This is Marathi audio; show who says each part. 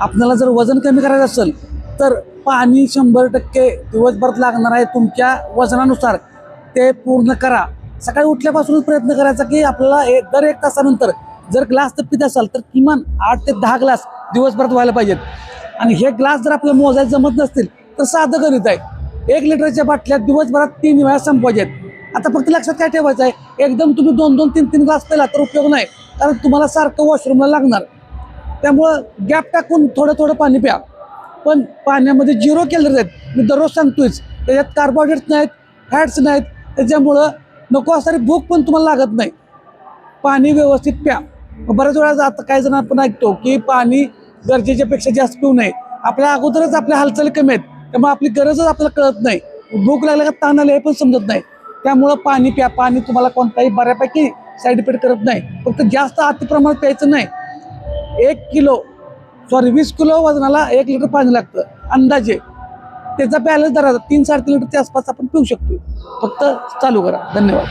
Speaker 1: आपल्याला जर वजन कमी करायचं असेल तर पाणी 100% दिवसभरात लागणार आहे तुमच्या वजनानुसार ते पूर्ण करा. सकाळी उठल्यापासूनच प्रयत्न करायचा की आपल्याला दर 1 तासानंतर जर ग्लास तर पित असाल तर किमान 8 ते 10 ग्लास दिवसभरात व्हायला पाहिजेत. आणि हे ग्लास जर आपल्याला मोजायला जमत नसतील तर साधं गणित आहे, 1 लिटरच्या बाटल्या दिवसभरात 3 वेळा संपवायच्यात. आता फक्त लक्षात काय ठेवायचं आहे, एकदम तुम्ही 2-2, 3-3 ग्लास प्याला तर उपयोग नाही, कारण तुम्हाला सारखं वॉशरूमला लागणार. त्यामुळं गॅप टाकून थोडं थोडं पाणी प्या. पण पाण्यामध्ये 0 कॅलरीज आहेत, मी दररोज सांगतोयच. त्याच्यात कार्बोहायड्रेट्स नाहीत, फॅट्स नाहीत, त्याच्यामुळं नको असणारी भूक पण तुम्हाला लागत नाही. पाणी व्यवस्थित प्या. बऱ्याच वेळा आता काही जण आपण ऐकतो की पाणी गरजेच्यापेक्षा जास्त पिऊ नये. आपल्या अगोदरच आपल्या हालचाली कमी आहेत, त्यामुळे आपली गरजच आपल्याला कळत नाही. भूक लागल्या का ताण आले हे पण समजत नाही. त्यामुळं पाणी प्या. पाणी तुम्हाला कोणताही बऱ्यापैकी साईड इफेक्ट करत नाही. फक्त जास्त अतिप्रमाणात प्यायचं नाही. 20 किलो वजनाला 1 लिटर पाणी लागतं अंदाजे. त्याचा बॅलन्स धरायचा 3-3.5 लिटरच्या आसपास आपण पिऊ शकतो. फक्त चालू करा. धन्यवाद.